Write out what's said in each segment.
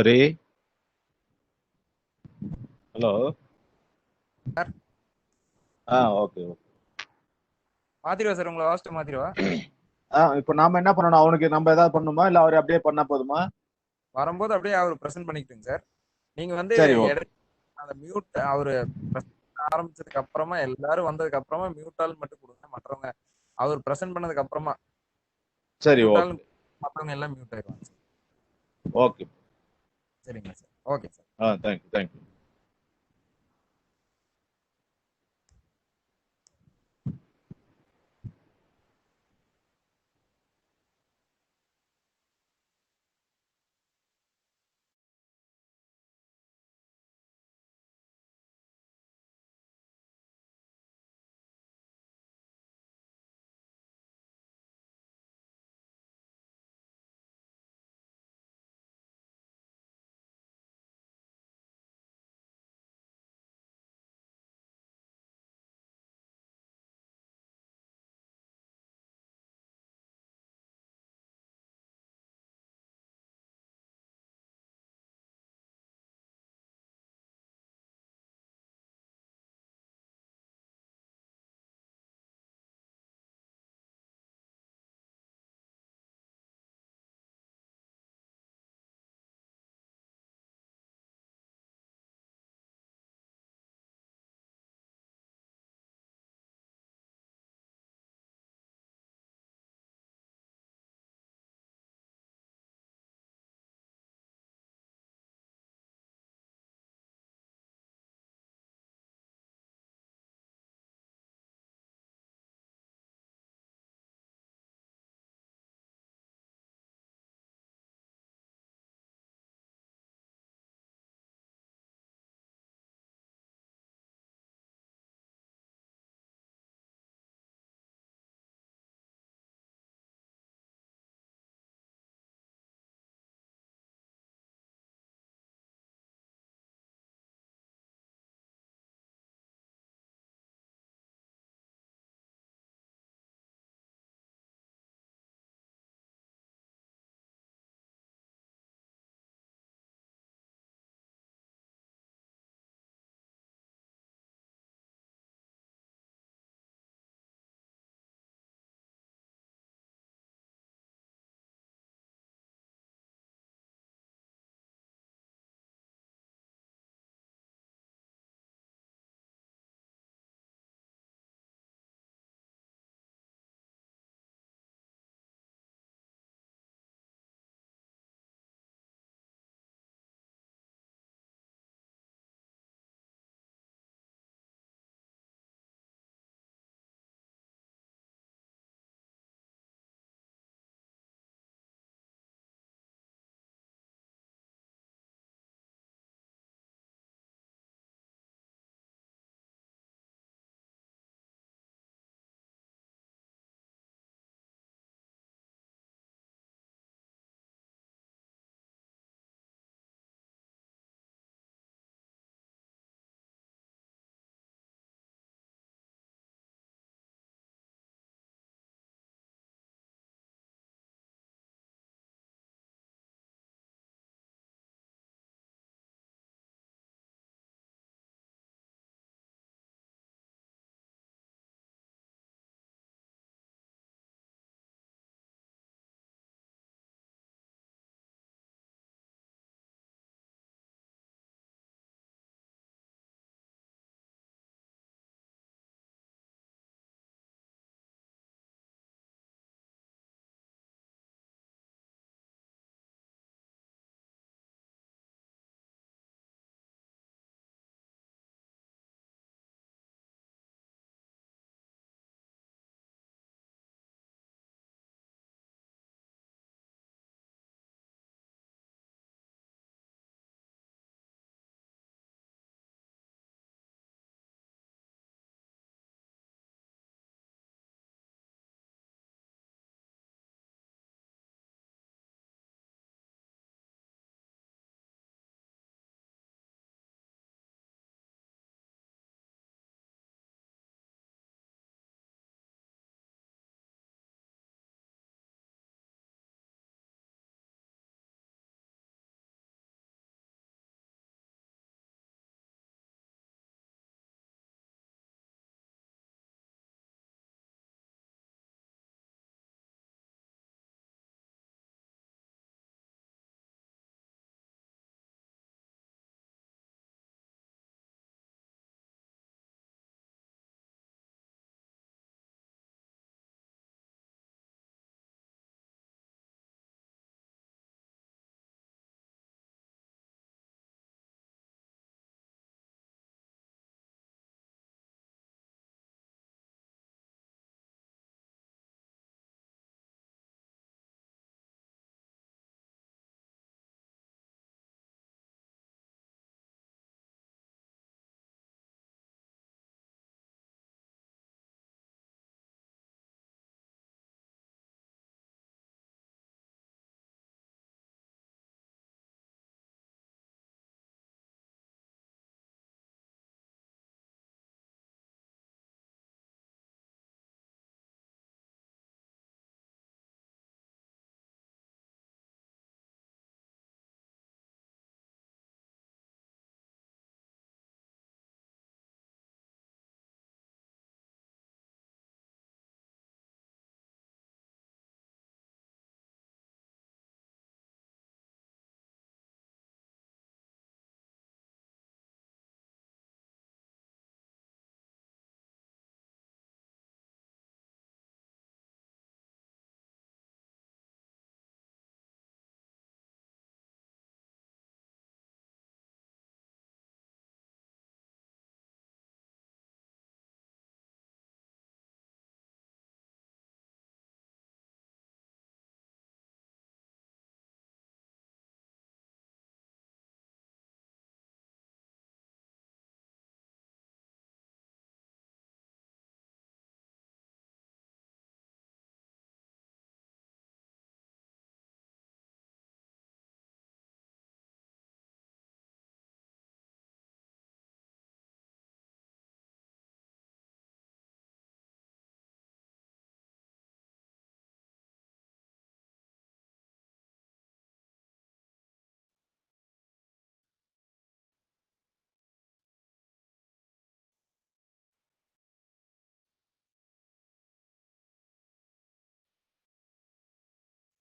சரி. Hello. Sir okay okay. மாத்திருவா sir, உங்களை வாஸ்ட்டு மாத்திருவா. இப்போ நாம என்ன பண்ணணும்? அவனுக்கு நம்ம ஏதாவது பண்ணணுமா இல்ல அவர் அப்படியே பண்ணா போதுமா? வரும்போது அப்படியே அவர் ப்ரெசென்ட் பண்ணிக்கிட்டுங்க சார். நீங்க வந்து சரி ஓகே. அந்த மியூட் அவரு ஆரம்பிச்சதுக்கு அப்புறமா எல்லாரும் வந்ததுக்கு அப்புறமா மியூட் ஆல் மட்டும் கொடுங்க. மற்றவங்க அவர் ப்ரெசென்ட் பண்ணதுக்கு அப்புறமா சரி மியூட் ஆல், ஓகே. மற்றவங்க எல்லாம் மியூட் ஆயிடுவாங்க சார். ஓகே. சரிங்களா sir? Okay sir. Thank you thank you.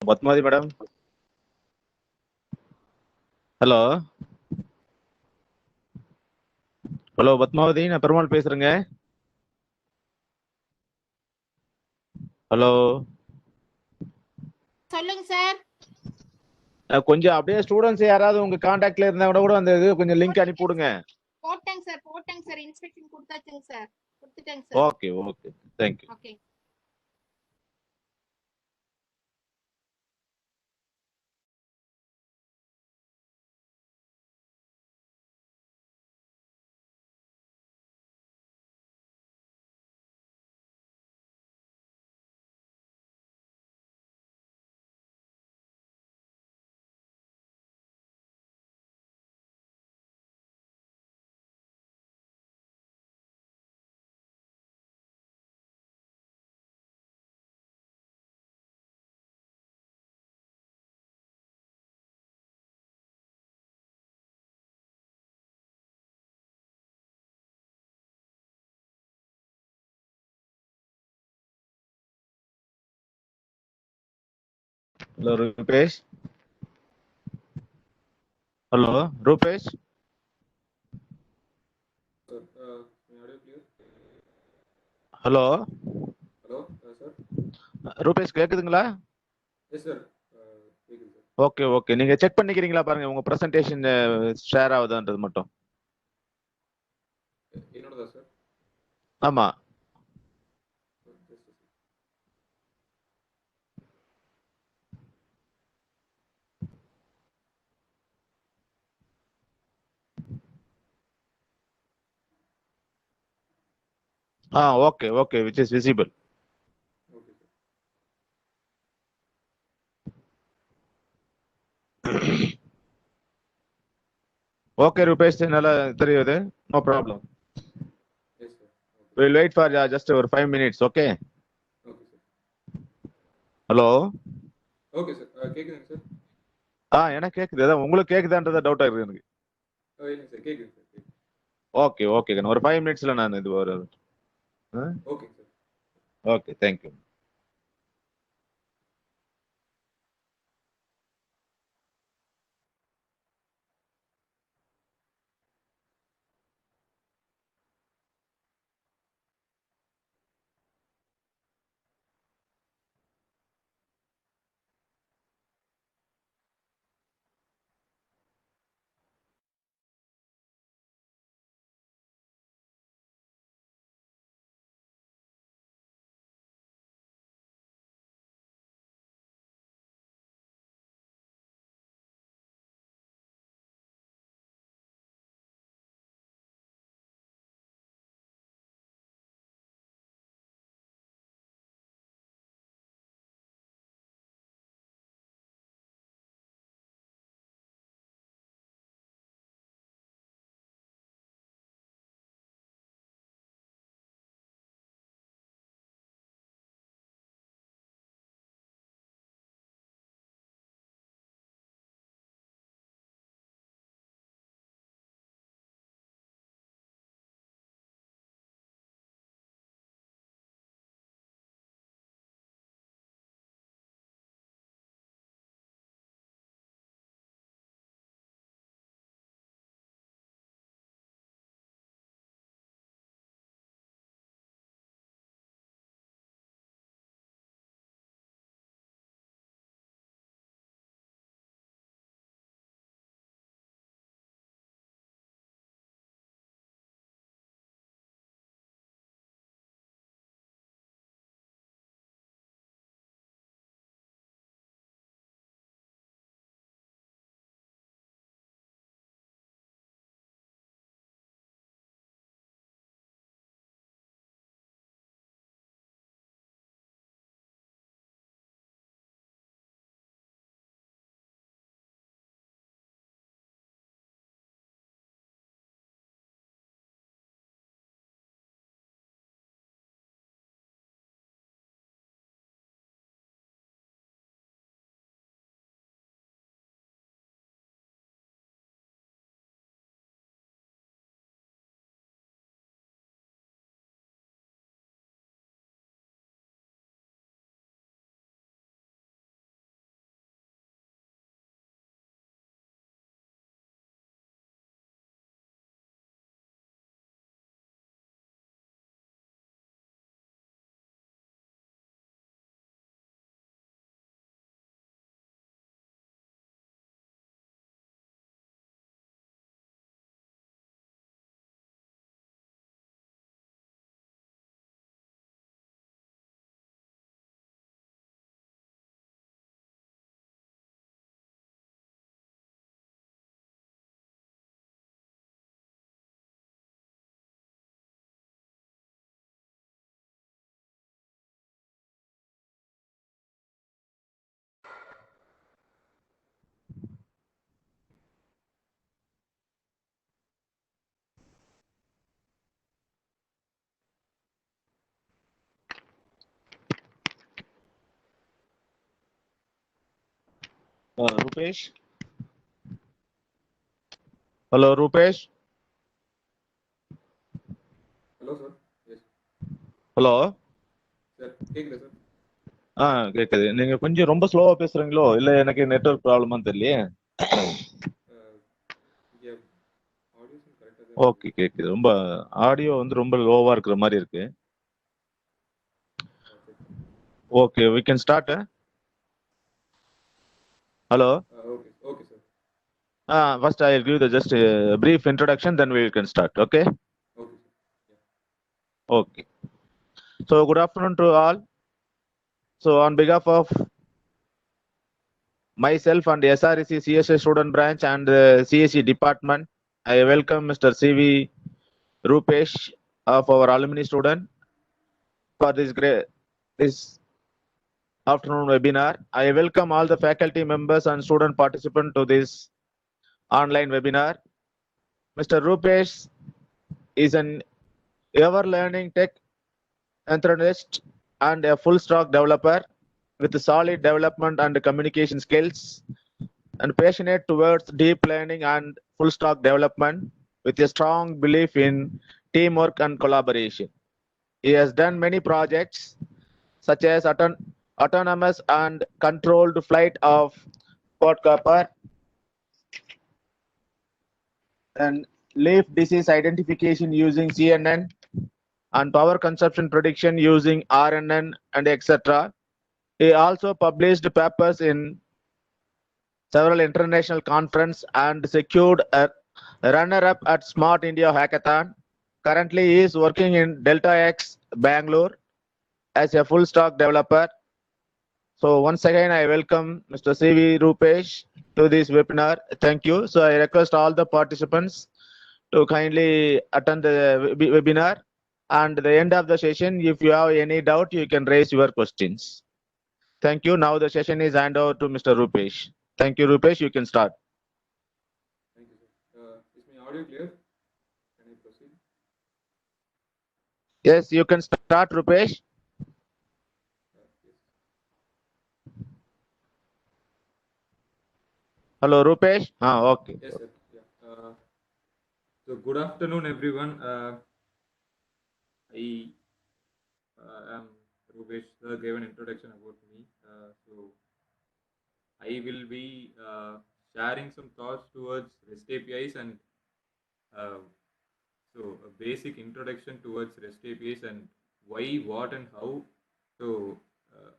Padmavathi madam. Hello hello Padmavathi, நான் பெருமாள் பேசுறேங்க. ஹலோ. சொல்லுங்க சார். கொஞ்சம் அப்படியே ஸ்டூடெண்ட்ஸ் யாராவது உங்க கான்டாக்ட்ல இருந்தா கூட அந்த இது கொஞ்சம் லிங்க் அனுப்பி விடுங்க. போட்டேங்க சார். இன்ஸ்ட்ரக்ஷன் கொடுத்தாச்சுங்க சார். கொடுத்துட்டேங்க sir. Okay okay, thank you. Okay. Hello Rupesh. Hello Rupesh. Hello sir. Rupesh கேக்குதுங்களா? Yes sir. கேக்குது சார். ஓகே ஓகே, நீங்க செக் பண்ணிக்கிறீங்களா பாருங்க உங்க பிரசன்டேஷன் ஷேர் ஆகுதான்றது மட்டும். என்னோடதா சார்? ஆமா. Okay okay, which is visible. Okay sir. Okay Rupesh, நல்லா தெரியுது. No problem. Yes sir. We'll wait for just ஒரு 5 minutes, okay? Okay sir. Hello. Okay sir. கேக்குதுங்க சார்? எனக்கு கேக்குது. அதான் உங்களுக்கு கேக்குதான்றத டவுட்டா இருக்கு எனக்கு. இல்லைங்க சார், கேக்குது சார். கேக்குது. ஓகே ஓகே, ஒரு 5 மினிட்ஸ்ல நான் இது ஒரு ஓகேங்க sir. Okay, thank you. Rupesh? Hello, Rupesh? Hello, sir. Yes. Hello? Sir, கேக்குதா சார்? கேக்குது. நீங்க கொஞ்சம் ரொம்ப ஸ்லோவா பேசுறீங்களோ இல்ல எனக்கு நெட்வொர்க் ப்ராப்ளமான்னு தெரியலையே. இங்க ஆடியோ கரெக்டா தான் ஓகே, கேக்குது. ரொம்ப ஆடியோ வந்து ரொம்ப லோவா இருக்கிற மாதிரி இருக்கு. இருக்கு. Okay, we can start. Hello? Okay, okay, sir. First I'll give the just a brief introduction, then we can start. Okay? Okay, sir. Yeah. Okay. So good afternoon to all. So on behalf of myself and SREC CSA student branch and CSE department, I welcome Mr. CV Rupesh of our alumni student for this afternoon webinar. I welcome all the faculty members and student participants to this online webinar. Mr. Rupesh is an ever learning tech enthusiast and a full stack developer with solid development and communication skills, and passionate towards deep learning and full stack development with a strong belief in teamwork and collaboration. He has done many projects such as autonomous and controlled flight of quadcopter and leaf disease identification using CNN and power consumption prediction using RNN and etc. He also published papers in several international conferences and secured a runner-up at Smart India Hackathon. Currently, he is working in Delta X Bangalore as a full stack developer. So once again, I welcome Mr. CV Rupesh to this webinar. Thank you. So I request all the participants to kindly attend the webinar. And at the end of the session, if you have any doubt, you can raise your questions. Thank you. Now the session is handed over to Mr. Rupesh. Thank you, Rupesh. You can start. Thank you, sir. Is my audio clear? Can I proceed? Yes, you can start, Rupesh. Yes. Hello, Rupesh. Okay. Yes, sir. Yeah. So good afternoon, everyone. I am Rupesh. Sir gave an introduction about me. So I will be sharing some thoughts towards REST APIs and so a basic introduction towards REST APIs and why, what, and how. So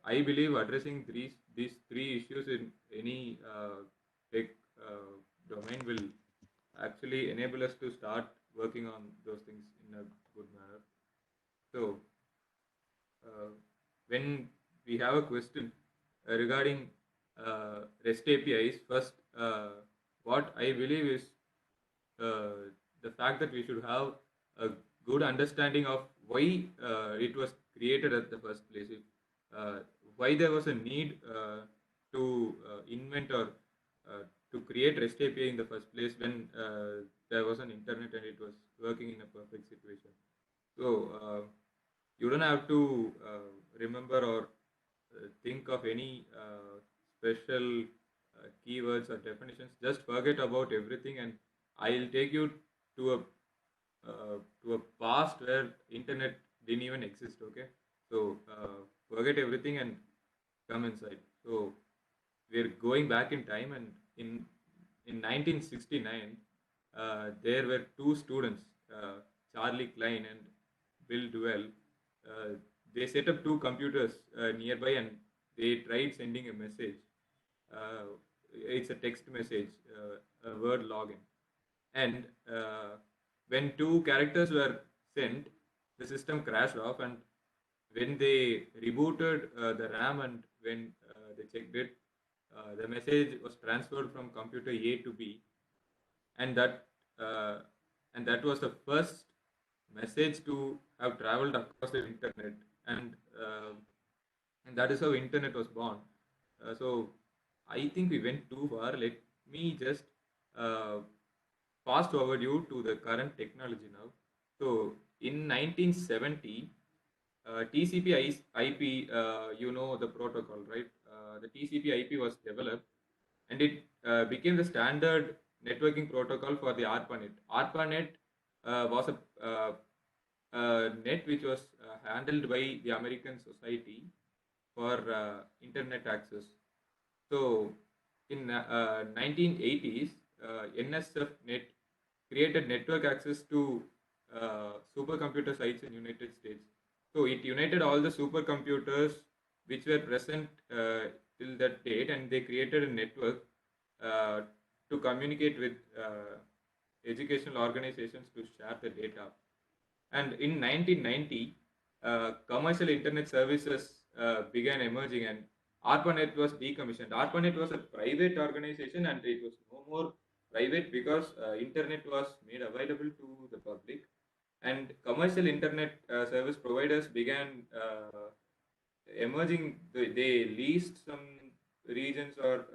I believe addressing these three issues in any tech domain will actually enable us to start working on those things in a good manner. So when we have a question regarding REST APIs, first what I believe is the fact that we should have a good understanding of why it was created at the first place. Why there was a need to invent or to create REST API in the first place when there was an internet and it was working in a perfect situation. So you don't have to remember or think of any special keywords or definitions. Just forget about everything, and I'll take you to a past where internet didn't even exist. Okay, so forget everything and come inside. So we're going back in time, and in 1969, there were two students, Charlie Klein and Bill Duell. They set up two computers nearby, and they tried sending a message. It's a text message, a word login, and when two characters were sent, the system crashed off, and when they rebooted the RAM and when they checked it, the message was transferred from computer A to B, and that was the first message to have traveled across the internet, and that is how internet was born. So I think we went too far. Let me just fast forward you to the current technology now. So in 1970, TCP IP, you know the protocol, right? The TCP IP was developed, and it became the standard networking protocol for the ARPANET. ARPANET was a net which was handled by the American Society for Internet Access. So in 1980s, NSF Net created network access to supercomputer sites in United States. So it united all the supercomputers which were present till that date, and they created a network uh, to communicate with educational organizations to share the data. And in 1990, commercial internet services began emerging, and ARPANET was decommissioned. ARPANET was a private organization, and it was no more private because internet was made available to the public, and commercial internet service providers began emerging. They leased some regions or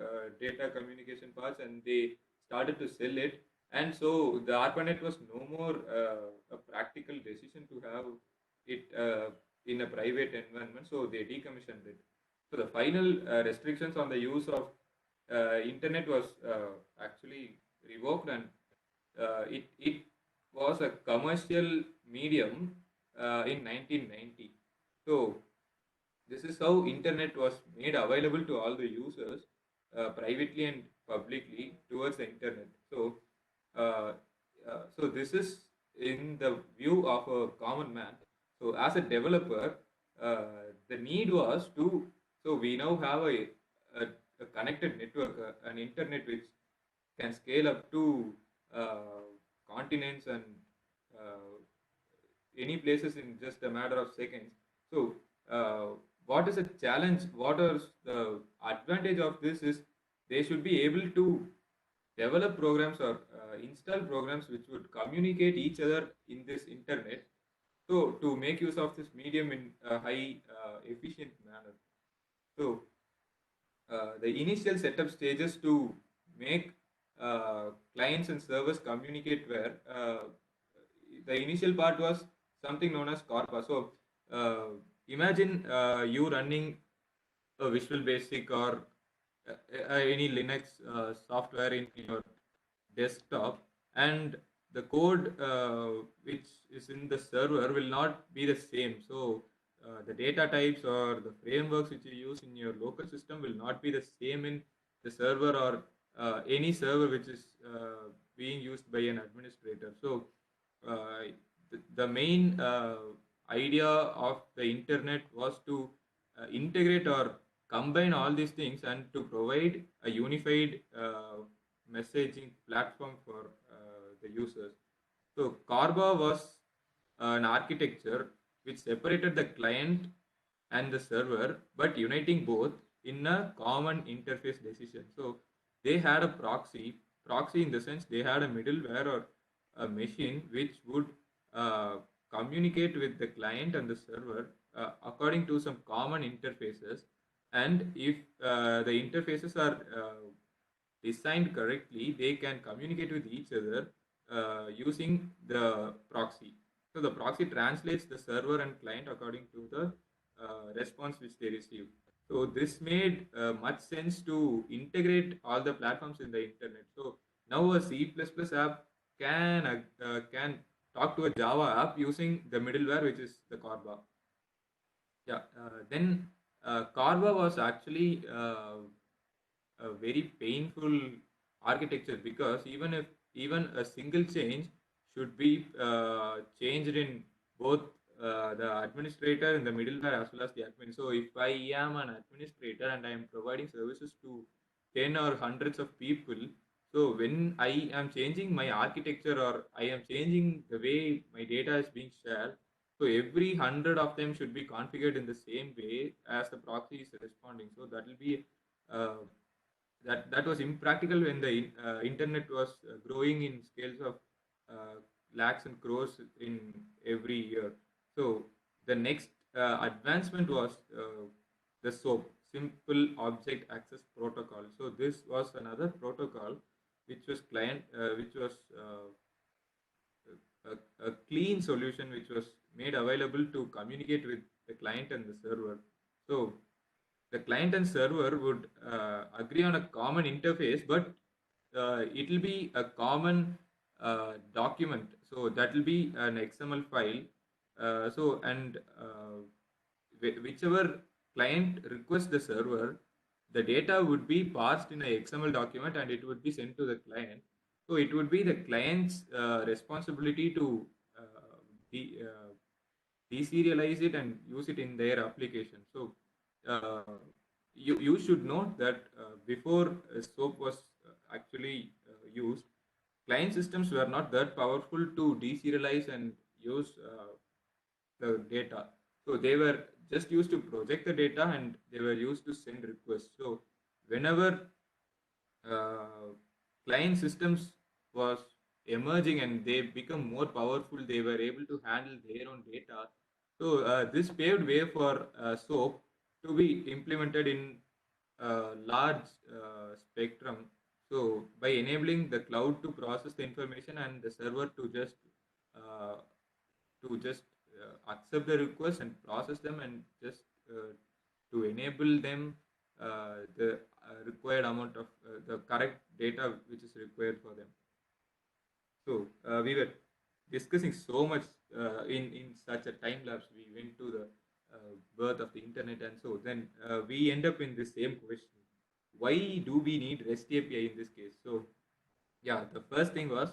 data communication parts, and they started to sell it. And so the ARPANET was no more a practical decision to have it in a private environment, so they decommissioned it. So the final restrictions on the use of internet was actually revoked, and it was a commercial medium in 1990. So this is how internet was made available to all the users privately and publicly towards the internet. So so this is in the view of a common man. So as a developer, the need was to, so we now have a connected network, an internet which can scale up to continents and uh, any places in just a matter of seconds. So what is a challenge? What is the advantage of this is they should be able to develop programs or install programs which would communicate each other in this internet. So to make use of this medium in a high efficient manner. So the initial setup stages to make clients and servers communicate were the initial part was something known as Corpa. So imagine you running a Visual Basic or any Linux software in your desktop, and the code which is in the server will not be the same. So the data types or the frameworks which you use in your local system will not be the same in the server or any server which is being used by an administrator. So the main idea of the internet was to integrate or combine all these things and to provide a unified messaging platform for the users. So Corba was an architecture which separated the client and the server, but uniting both in a common interface decision. So they had a proxy in the sense they had a middleware or a machine which would uh, communicate with the client and the server according to some common interfaces. And if the interfaces are designed correctly, they can communicate with each other using the proxy. So the proxy translates the server and client according to the response which they receive. So this made much sense to integrate all the platforms in the internet. So now a C++ app can talk to a Java app using the middleware, which is the Corba. Yeah. Then Corba was actually a very painful architecture, because even a single change should be changed in both the administrator and the middleware as well as the admin. So if I am an administrator and I am providing services to 10 or hundreds of people, so when I am changing my architecture or I am changing the way my data is being shared, so every 100 of them should be configured in the same way as the proxy is responding. So that will be uh, that was impractical when the internet was growing in scales of lakhs and crores in every year. So the next advancement was the SOAP, Simple Object Access Protocol. So this was another protocol which was a clean solution which was made available to communicate with the client and the server. So the client and server would agree on a common interface, but it will be a common document. So that will be an XML file. Whichever client requests the server, the data would be parsed in a XML document and it would be sent to the client. So it would be the client's responsibility to uh, de- uh, deserialize it and use it in their application. So uh, you should note that before SOAP was actually used, client systems were not that powerful to deserialize and use the data. So they were just used to project the data and they were used to send requests. So whenever uh, client systems was emerging and they become more powerful, they were able to handle their own data. So this paved way for SOAP to be implemented in large spectrum. So by enabling the cloud to process the information and the server uh, to just accept the request and process them and just to enable them the required amount of the correct data which is required for them. So we were discussing so much in such a time lapse. We went to the birth of the internet, and so then we end up in the same question: why do we need REST API in this case? So yeah, the first thing was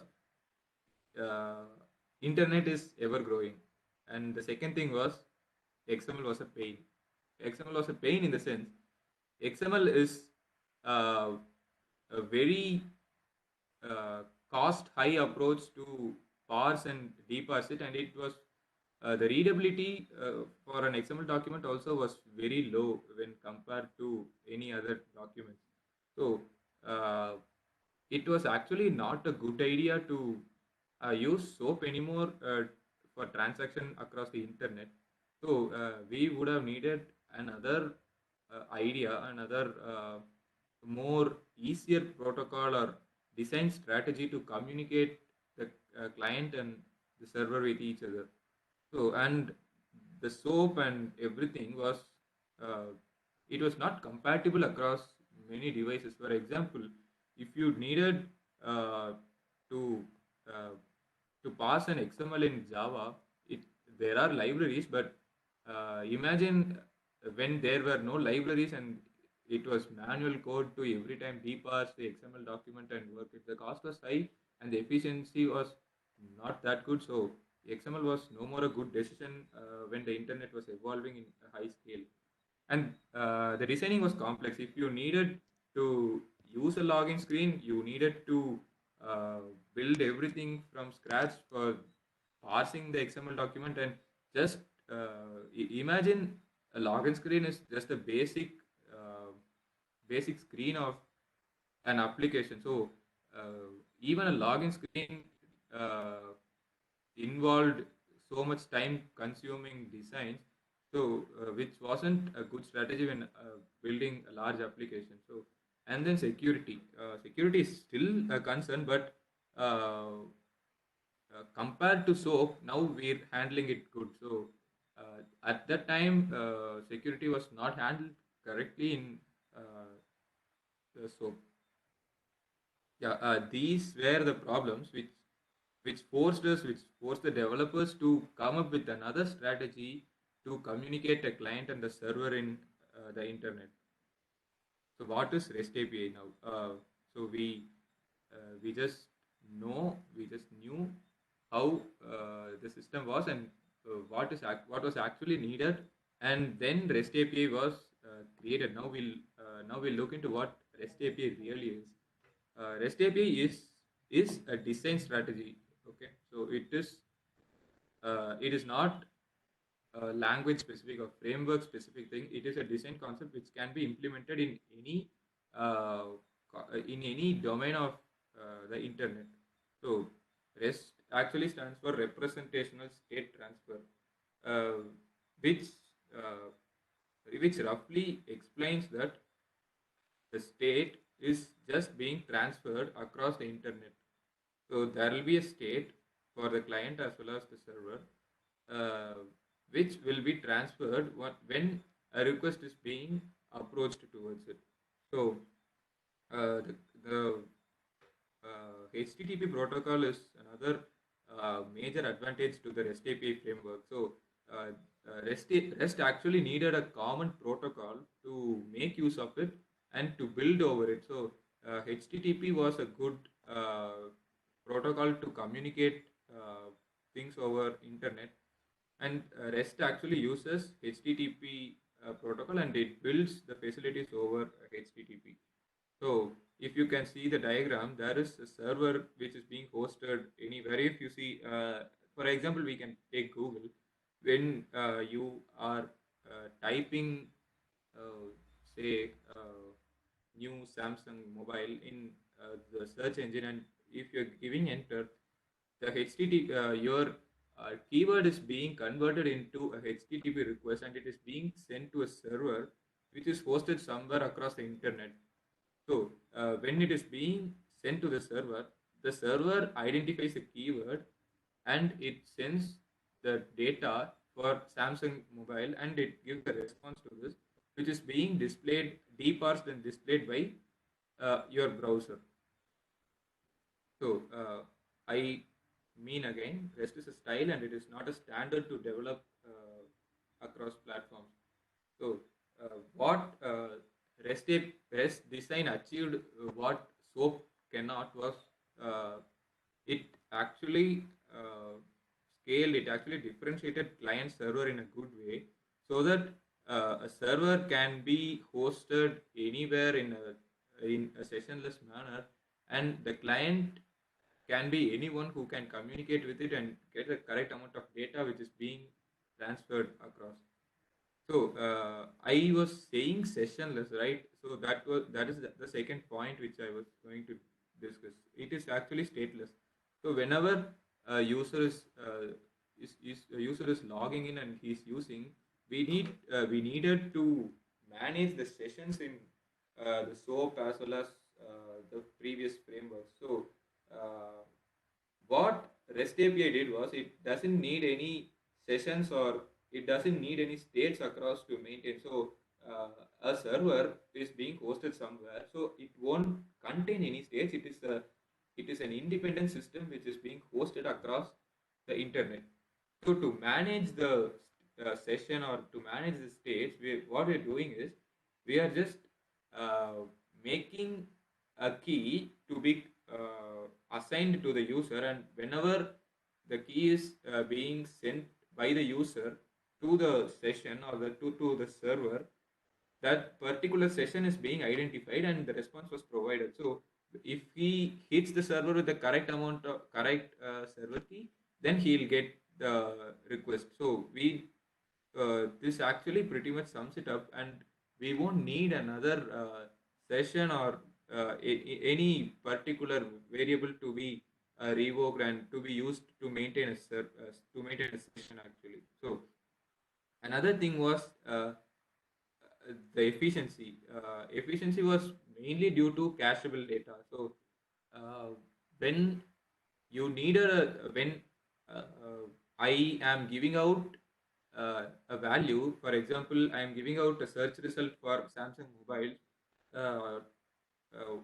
uh, internet is ever growing, and the second thing was XML was a pain. XML was a pain in the sense XML is uh, a very uh, cost high approach to parse and deparse it, and it was the readability for an XML document also was very low when compared to any other documents. So uh, it was actually not a good idea to use SOAP anymore for transaction across the internet. So we would have needed another idea, another more easier protocol or design strategy to communicate the client and the server with each other. So and the SOAP and everything was uh, it was not compatible across many devices. For example, if you needed to uh, to pass an XML in Java, it there are libraries, but imagine when there were no libraries and it was manual code to every time deparse the XML document and work it. The cost was high and the efficiency was not that good. So XML was no more a good decision when the internet was evolving in a high scale. And the designing was complex. If you needed to use a login screen, you needed to uh, build everything from scratch for parsing the XML document and just imagine a login screen is just a basic screen of an application. So even a login screen uh, involved so much time consuming designs, so which wasn't a good strategy when building a large application. So and then security is still a concern, but compared to SOAP, now we're handling it good. So at that time security was not handled correctly in the SOAP. Yeah, these were the problems which forced the developers to come up with another strategy to communicate a client and the server in the internet. So what is REST API now? So we just we just knew how the system was and what was actually needed, and then REST API was created. Now we'll look into what REST API really is. REST API is a design strategy. Okay, so it is not a language specific or framework specific thing. It is a design concept which can be implemented uh, in any domain of the internet. So REST actually stands for representational state transfer, uh, which uh, which roughly explains that the state is just being transferred across the internet. So there will be a state for the client as well as the server, uh, which will be transferred when a request is being approached towards it. So the HTTP protocol is another major advantage to the REST API framework. So REST actually needed a common protocol to make use of it and to build over it. So HTTP was a good protocol to communicate things over internet, and REST actually uses HTTP protocol and it builds the facilities over HTTP. So if you can see the diagram, there is a server which is being hosted anywhere. If you see, for example, we can take Google. When you are typing, say, new Samsung mobile in the search engine, and if you're giving enter, the HTTP, your keyword is being converted into a HTTP request and it is being sent to a server which is hosted somewhere across the internet. So when it is being sent to the server identifies a keyword and it sends the data for Samsung mobile and it gives a response to this, which is being displayed, deparsed and displayed by your browser. So I mean again, REST is a style and it is not a standard to develop across platforms. So what REST design achieved, what SOAP cannot was uh, it actually scaled, it actually differentiated client server in a good way so that a server can be hosted anywhere in a sessionless manner, and the client can be anyone who can communicate with it and get the correct amount of data which is being transferred across. So I was saying sessionless, right? So that is the second point which I was going to discuss. It is actually stateless. So whenever a user a user is logging in and he's using, we needed to manage the sessions in the SOAP as well as the previous framework. So what REST API did was it doesn't need any sessions or it doesn't need any states across to maintain. So a server is being hosted somewhere, so it won't contain any states. It is an independent system which is being hosted across the internet. So to manage the session or to manage the states, what we're doing is we are just uh, making a key to be assigned to the user, and whenever the key is being sent by the user to the session or to the server, that particular session is being identified and the response was provided. So if he hits the server with the correct amount of correct server key, then he'll get the request. So we this actually pretty much sums it up, and we won't need another session or any particular variable to be revoked and to be used to maintain to maintain a session actually. So another thing was the efficiency. Efficiency was mainly due to cacheable data. So uh, when you need when I am giving out a value, for example, I am giving out a search result for Samsung mobile uh, uh,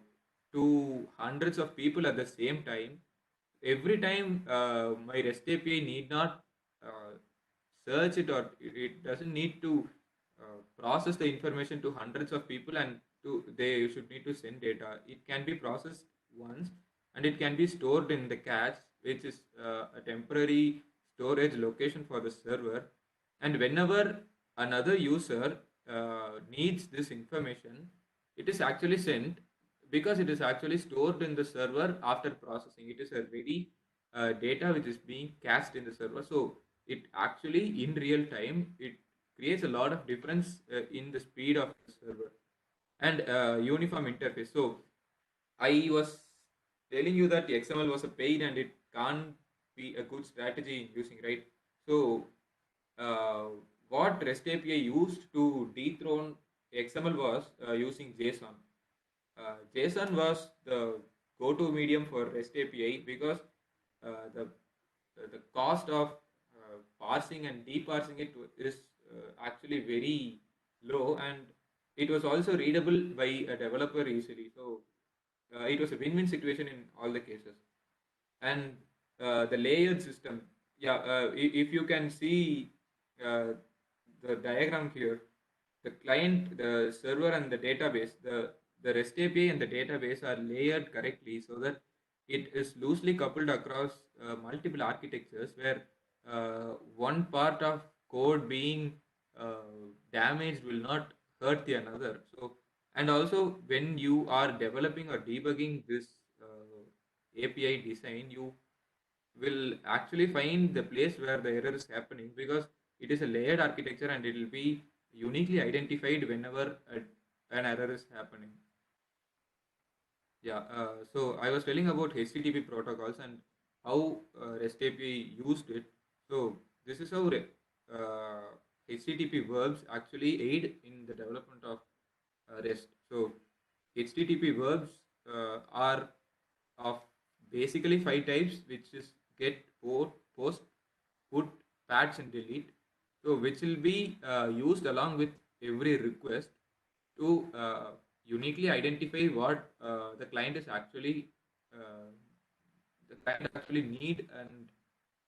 to hundreds of people at the same time. Every time my REST API need not uh, search it, or it doesn't need to process the information to hundreds of people and to they should need to send data. It can be processed once and it can be stored in the cache, which is a temporary storage location for the server. And whenever another user needs this information, it is actually sent because it is actually stored in the server after processing. It is a ready data which is being cached in the server. So it actually in real time it creates a lot of difference in the speed of the server and uniform interface. So I was telling you that XML was a pain and it can't be a good strategy in using, right? So uh, what REST API used to dethrone XML was using JSON. JSON was the go-to medium for REST API because the cost of parsing and deparsing it is actually very low, and it was also readable by a developer easily. So it was a win-win situation in all the cases. And the layered system, yeah, if you can see uh, the diagram here, the client, the server, and the database, the REST API and the database are layered correctly so that it is loosely coupled across multiple architectures, where one part of code being damaged will not hurt the another. So, and also when you are developing or debugging this API design, you will actually find the place where the error is happening, because it is a layered architecture and it will be uniquely identified whenever an error is happening. Yeah, so I was telling about HTTP protocols and how REST API used it. So this is how HTTP verbs actually aid in the development of REST. So HTTP verbs are of basically 5 types, which is get, post, put, patch, and delete. So which will be used along with every request to uniquely identify what uh, the client actually need, and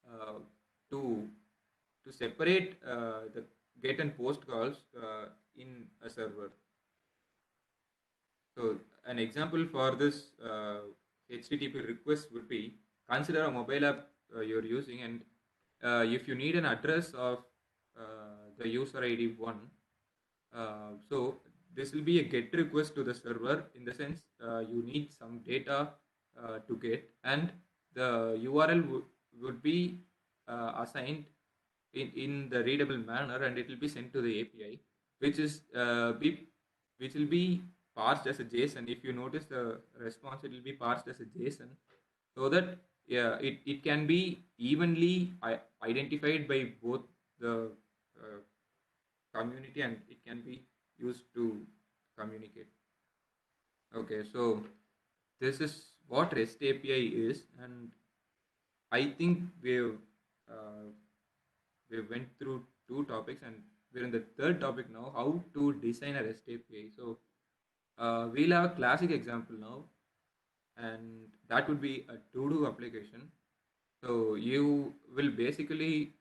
uh, to separate the get and post calls in a server. So an example for this HTTP request would be, consider a mobile app you're using, and if you need an address of the user ID 1, so this will be a get request to the server, in the sense you need some data to get, and the URL would be assigned in the readable manner, and it will be sent to the API, which is which will be parsed as a JSON. If you notice the response, it will be parsed as a JSON, so that it can be evenly identified by both the uh, community, and it can be used to communicate. Okay, so this is what REST API is, and I think uh, we went through 2 topics, and we're in the third topic now: how to design a REST API. So we'll have a classic example now, and that would be a to-do application. So you will basically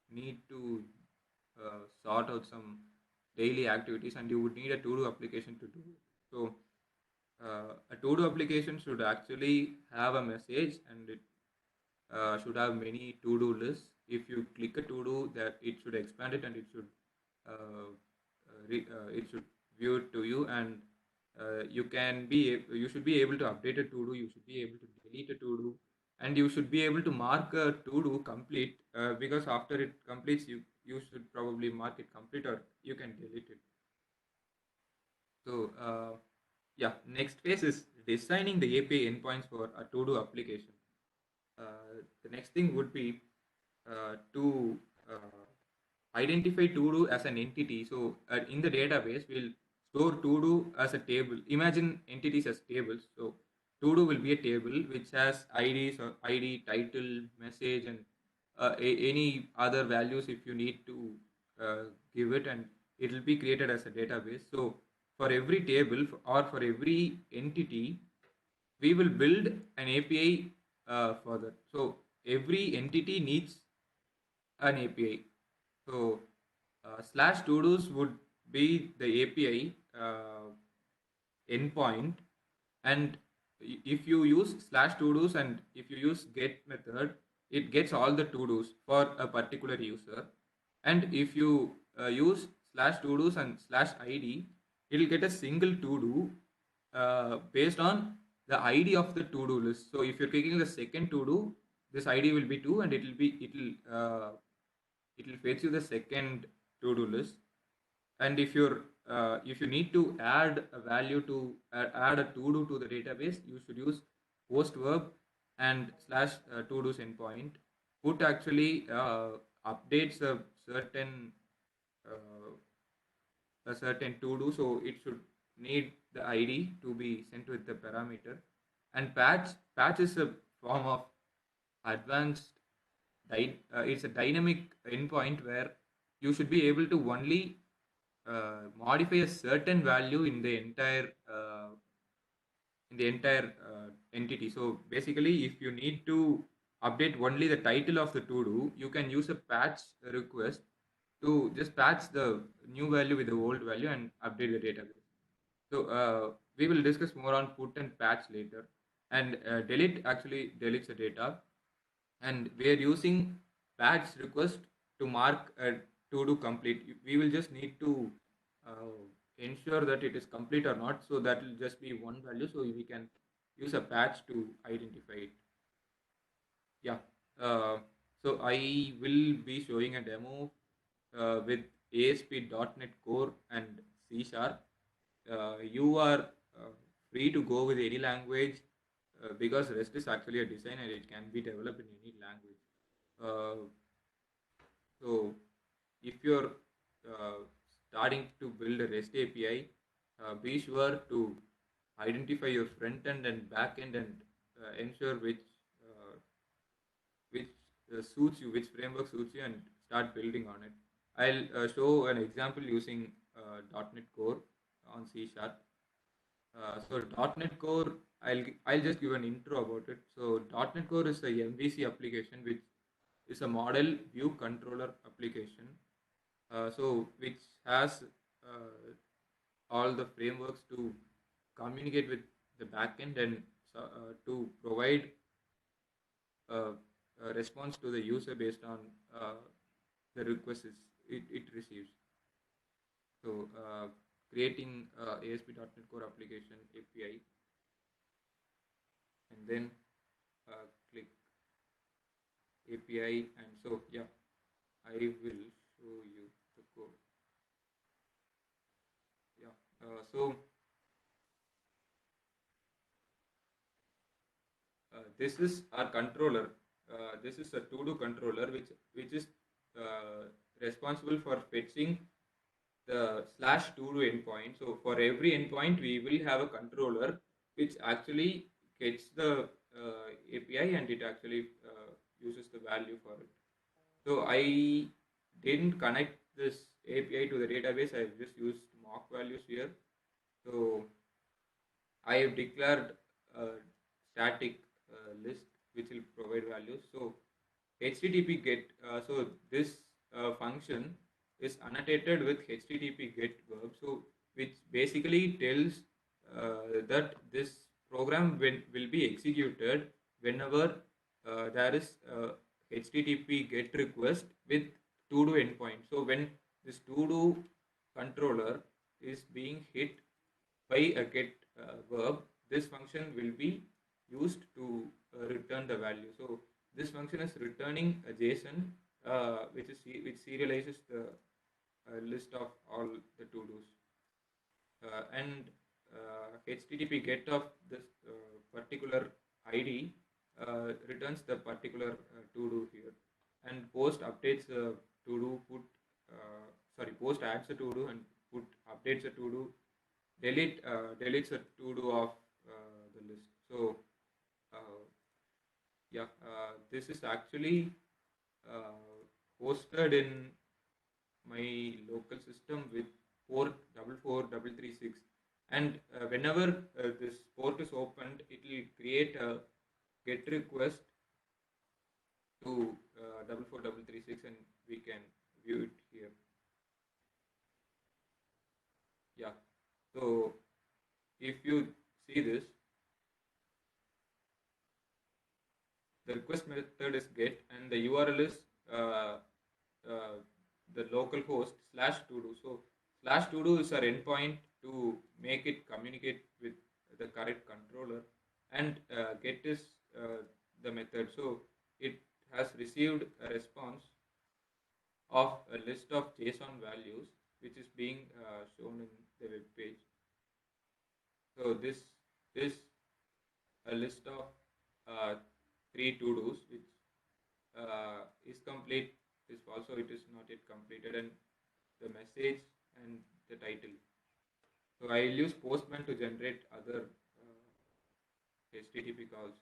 need to sort out some daily activities, and you would need a to-do application to do it. So a to-do application should actually have a message, and it should have many to-do lists. If you click a to-do, that it should expand it, and it should it should view it to you, and you should be able to update a to-do, you should be able to delete a to-do, and you should be able to mark a to-do complete, because after it completes, you should probably mark it complete, or you can delete it. So yeah, next phase is designing the API endpoints for a to-do application. The next thing would be to identify to-do as an entity. So in the database, we'll store to-do as a table. Imagine entities as tables. So to-do will be a table which has IDs, or ID, title, message, and any other values if you need to give it, and it will be created as a database. So for every table or for every entity, we will build an API for that. So every entity needs an API. So slash to-dos would be the API endpoint, and if you use slash to-dos and if you use get method, it gets all the to-dos for a particular user. And if you use slash to-dos and slash ID, it will get a single to-do based on the ID of the to-do list. So if you're clicking the second to-do, this ID will be 2, and it will fetch you the second to-do list. And if you need to add a value to add a to-do to the database, you should use post verb and slash to-dos endpoint. Put actually updates uh, a certain to-do, so it should need the ID to be sent with the parameter. And patch is a form of advanced it's a dynamic endpoint where you should be able to only modify a certain value in the entire entity. So basically, if you need to update only the title of the to do, you can use a patch request to just patch the new value with the old value and update the database. So we will discuss more on put and patch later. And delete actually deletes the data, and we are using patch request to mark a to do complete. We will just need to ensure that it is complete or not. So that will just be one value. So we can use a patch to identify it. Yeah. Uh, so I will be showing a demo with ASP.NET Core and C Sharp. You are free to go with any language because REST is actually a design and it can be developed in any language. Uh, so if you're uh, starting to build a REST API, be sure to identify your front end and back end and ensure which suits you, which framework suits you, and start building on it. I'll show an example using .NET Core on C Sharp. So .NET Core, I'll just give an intro about it. So .NET Core is a MVC application, which is a model view controller application. So which has all the frameworks to communicate with the backend and to provide a response to the user based on the requests it receives. So creating ASP.NET Core application API, and then click API, and so yeah, I will show you the code. Yeah, so this is our controller. This is a to-do controller which is responsible for fetching the slash to-do endpoint. So for every endpoint, we will have a controller which actually gets the API and it actually uses the value for it. So I didn't connect this API to the database. I've just used mock values here. So I have declared a static list which will provide values. So HTTP get, so this function is annotated with HTTP get verb. So which basically tells that this program will be executed whenever there is HTTP get request with to do endpoint. So when this to do controller is being hit by a get verb, this function will be used to return the value. So this function is returning a JSON which serializes the list of all the to dos, and HTTP get of this particular ID returns the particular to do here, and post updates to do put post adds a to do and put updates a to do, deletes a to do of the list. So yeah, this is actually hosted in my local system with port 44336, and whenever this port is opened, it will create a get request to 44336 and we can view it here. Yeah, so if you see this, the request method is get and the URL is the local host slash to do. So slash to do is our endpoint to make it communicate with the correct controller, and get is the method. So it has received a response of a list of JSON values which is being shown in the web page. So this is a list of 3 to dos which is complete, is false, so it is not yet completed, and the message and the title. So I will use Postman to generate other HTTP calls.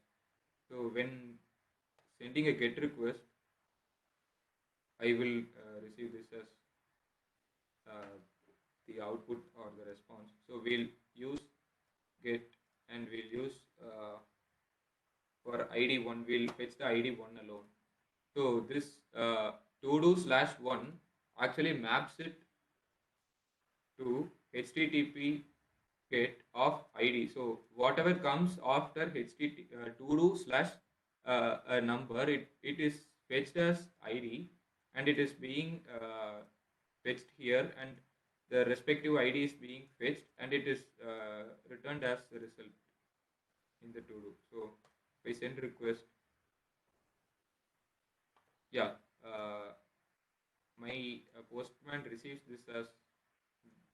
So when sending a GET request, I will receive this as the output or the response. So we'll use get, and we'll use for ID1, we'll fetch the ID1 alone. So this to-do/1 actually maps it to HTTP get of ID. So whatever comes after HTTP to-do/ a number, it is fetched as ID, and it is being fetched here, and the respective ID is being fetched, and it is returned as the result in the to-do. So if I send request, yeah, my postman receives this as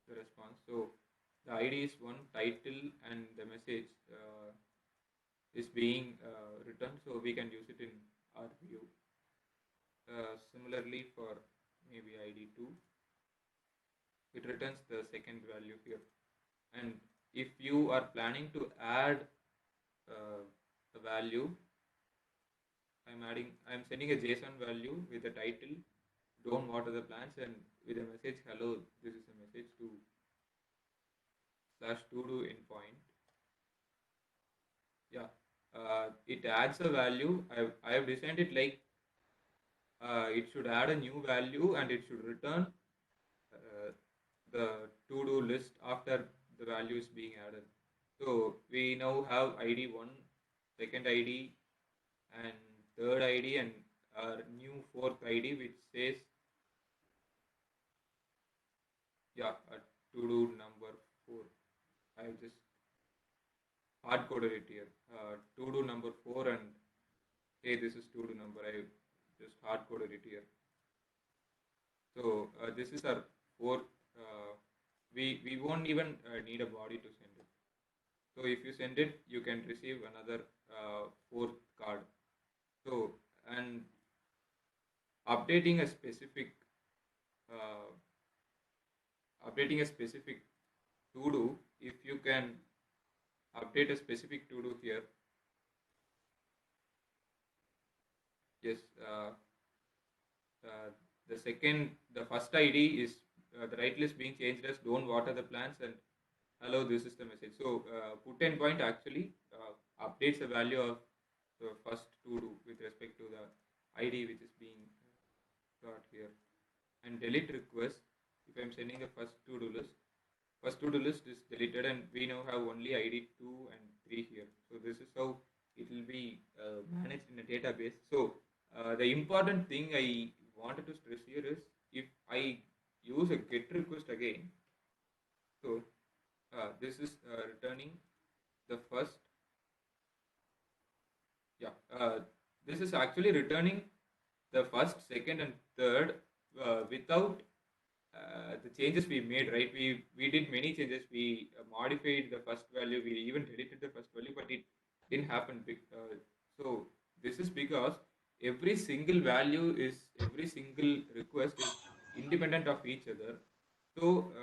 the response. So the ID is one title, and the message is being returned, so we can use it in our view. Similarly, for maybe ID2, it returns the second value here. And if you are planning to add a value, I'm sending a JSON value with a title, don't water the plants, and with a message, hello, this is a message to /todo endpoint. Yeah, it adds a value. I have designed it like it should add a new value, and it should return the to-do list after the value is being added. So we now have ID1, second ID, and third ID, and our new fourth ID, which says, yeah, to-do number 4. I have just hard coded it here. To-do number 4, and hey, this is to-do number. I just hard coded it here. So this is our fourth. We won't even need a body to send it. So if you send it, you can receive another fourth card. So, and updating a specific to-do, if you can update a specific to-do here. Yes, the first ID is the title is being changed as don't water the plants, and hello, this is the message. So put endpoint actually updates the value of the first to-do with respect to the ID which is being got here. And delete request, if I'm sending a first to-do list is deleted, and we now have only ID 2 and 3 here. So this is how it will be managed in a database. So the important thing I wanted to stress here is, if I use a get request again, so this is returning the first, this is actually returning the first, second, and third without the changes we made, right? We did many changes. We modified the first value. We even deleted the first value, but it didn't happen. So this is because every single request is independent of each other. So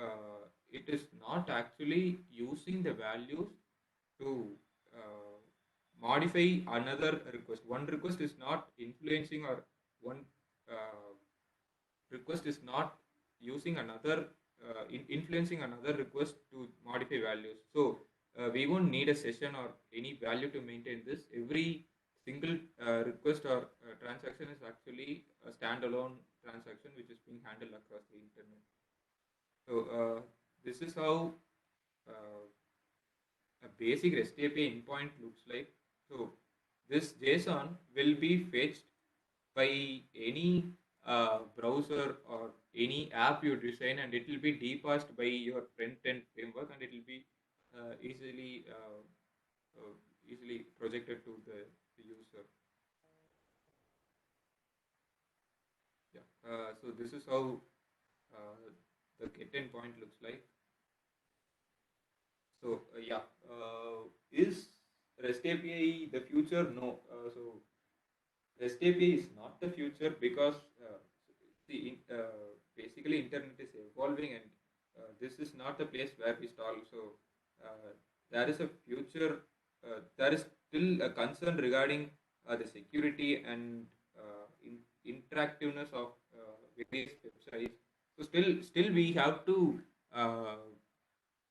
it is not actually using the values to modify another request. One request is not influencing, or one request is not using another influencing another request to modify values. So we won't need a session or any value to maintain this. Every single request or transaction is actually a standalone transaction which is being handled across the internet. So this is how a basic REST API endpoint looks like. So this JSON will be fetched by any browser or any app you design, and it will be deparsed by your front-end framework, and it will be easily projected to the user. Yeah. So this is how the get endpoint looks like. So is REST API the future? No. So REST API is not the future, because basically internet is evolving, and this is not the place where we stall. So there is a future. There is still a concern regarding the security and interactiveness of various websites. So still we have to uh,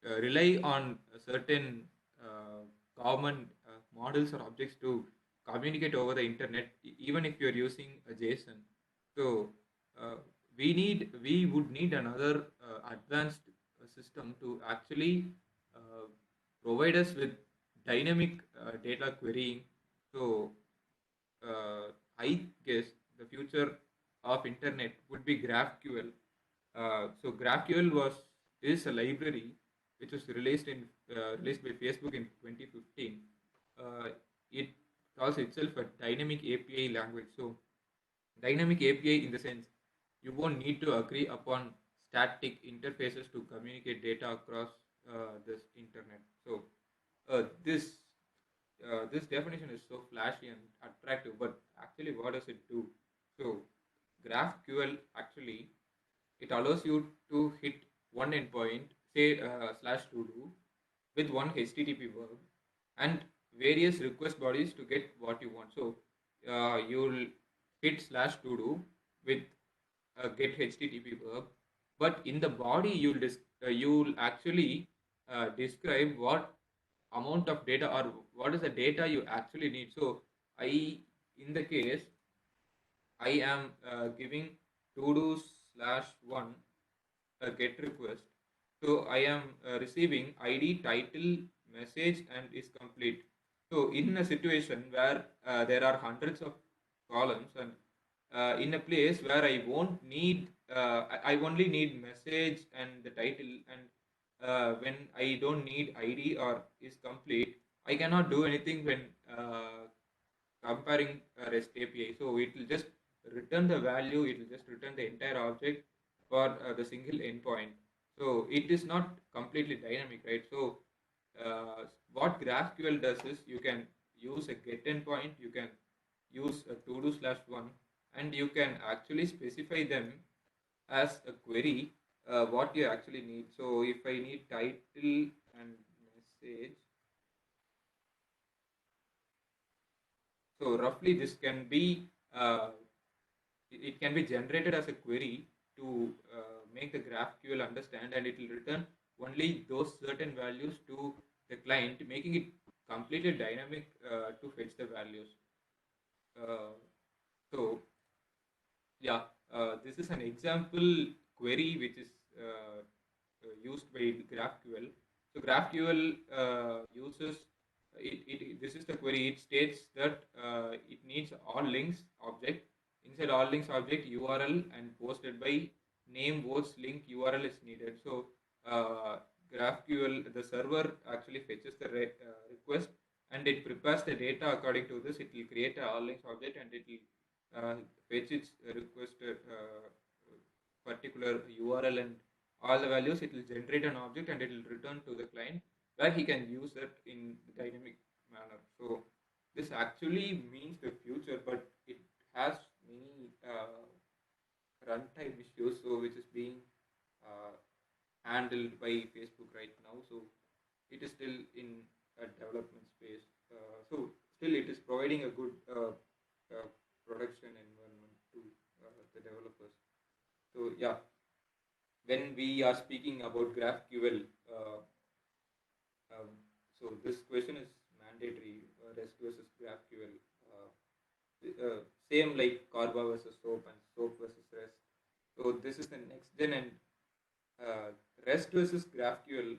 rely on a certain common models or objects to communicate over the internet, even if you're using a JSON. So uh, we would need another advanced system to actually uh, provide us with dynamic data querying. So I guess the future of internet would be GraphQL. So GraphQL is a library which was released by Facebook in 2015. It calls itself a dynamic API language. So dynamic API in the sense you won't need to agree upon static interfaces to communicate data across this internet. So this this definition is so flashy and attractive, but actually, what does it do? So, GraphQL actually it allows you to hit one endpoint, say slash to do, with one HTTP verb and various request bodies to get what you want. So, you'll hit slash to do with get HTTP verb, but in the body you'll actually describe what amount of data or what is the data you actually need. So I in the case I am giving to do slash one a get request. So I am receiving ID, title, message, and is complete. So in a situation where there are hundreds of columns and in a place where I won't need, I only need message and the title, and when I don't need ID or is complete, I cannot do anything when comparing a REST API. So it will just return the value, it will just return the entire object for the single endpoint. So it is not completely dynamic, right? So what GraphQL does is you can use a get endpoint, you can use a to do slash one, and you can actually specify them as a query what you actually need. So if I need title and message, so roughly this can be it can be generated as a query to make the GraphQL understand, and it will return only those certain values to the client, making it completely dynamic to fetch the values. Uh, so yeah, this is an example query which is used by GraphQL. So GraphQL uses this is the query. It states that it needs all links object. Inside all links object URL and posted by name votes link URL is needed. So GraphQL, the server actually fetches the request and it prepares the data according to this. It will create a all links object and it will fetch its requested particular URL and all the values. It will generate an object and it will return to the client where he can use that in the dynamic manner. So this actually means the future, but it has many runtime issues, so which is being uh, handled by Facebook right now. So it is still in a development space. So still it is providing a good production environment to the developers. So yeah, when we are speaking about GraphQL, um, so this question is mandatory, REST versus GraphQL. Same like Carva versus SOAP and SOAP versus REST. So this is the next gen, and REST versus GraphQL.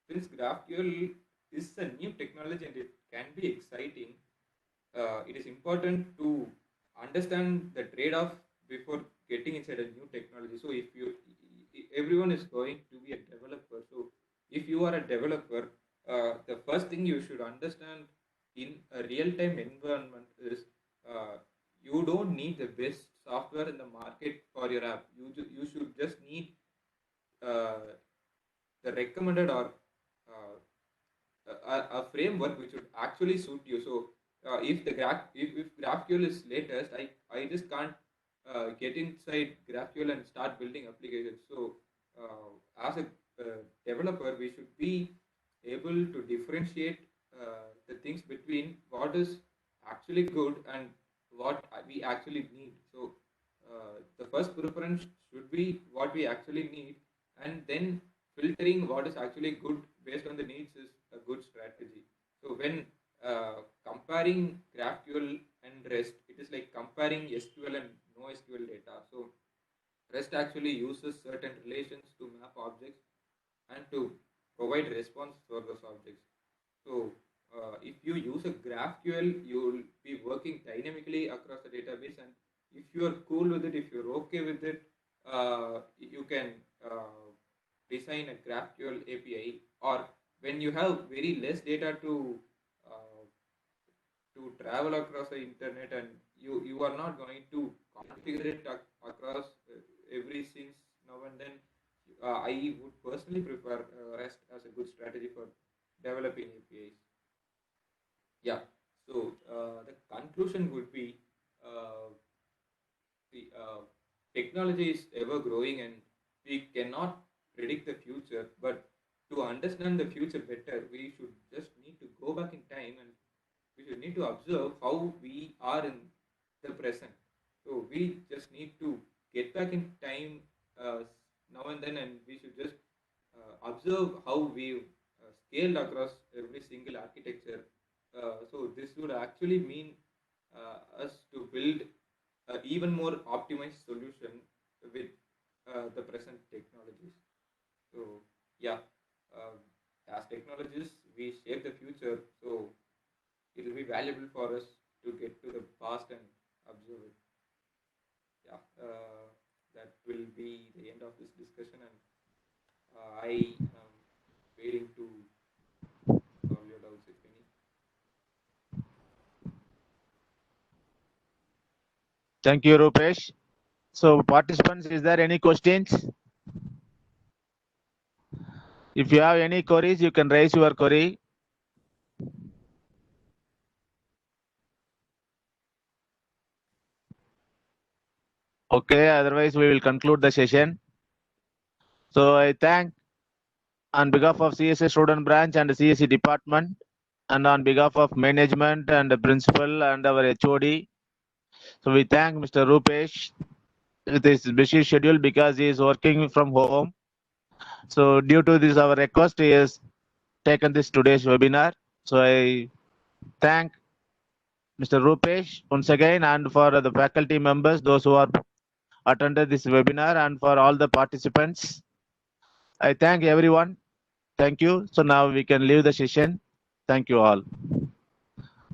Since GraphQL is a new technology and it can be exciting, it is important to understand the trade-off before getting inside a new technology. So if everyone is going to be a developer, so if you are a developer, the first thing you should understand in a real-time environment is you don't need the best software in the market for your app. You should just need uh, the recommended or a framework which would actually suit you. So if if GraphQL is latest, I just can't get inside GraphQL and start building applications. So as a developer, we should be able to differentiate the things between what is actually good and what we actually need. So the first preference should be what we actually need, and then filtering what is actually good based on the needs is a good strategy. So when comparing GraphQL and REST, it is like comparing SQL and NoSQL data. So REST actually uses certain relations to map objects and to provide response for those objects. So if you use a GraphQL, you will be working dynamically across the database, and if you are cool with it, if you're okay with it, you can design a GraphQL API. Or when you have very less data to travel across the internet, and you are not going to configure it across every since now and then, I would personally prefer REST as a good strategy for developing APIs. Yeah. So the conclusion would be the technology is ever growing, and we cannot predict the future. But to understand the future better, we should just need to go back in time, and we should need to observe how we are in the present. So we just need to get back in time now and then, and we should just observe how we scaled across every single architecture. So this would actually mean us to build even more optimized solution with the present technologies. So yeah, as technologists, we shape the future. So it will be valuable for us to get to the past and observe it. Yeah, that will be the end of this discussion, and I am waiting to solve your doubts if any. Thank you, Rupesh. So, participants, is there any questions? If you have any queries, you can raise your query. Okay, otherwise we will conclude the session. So I thank on behalf of CSA student branch and the CSE department, and on behalf of management and the principal and our HOD. So we thank Mr. Rupesh with his busy schedule because he is working from home. So due to this our request, he has taken this today's webinar. So I thank Mr. Rupesh once again, and for the faculty members, those who are attended this webinar, and for all the participants. I thank everyone. Thank you. So now we can leave the session. Thank you all.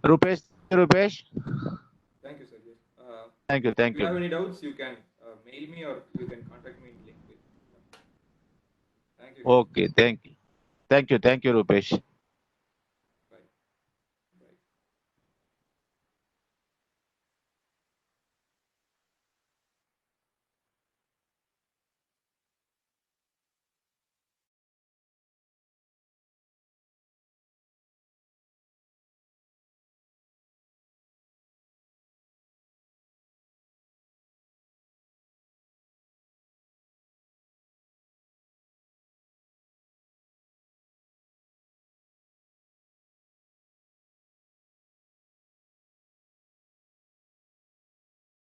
Rupesh. Thank you, Sergey. Thank you. Thank If you have you. any doubts, you can mail me or you can contact me in LinkedIn. Thank you. Okay. Thank you. Thank you. Thank you, Rupesh.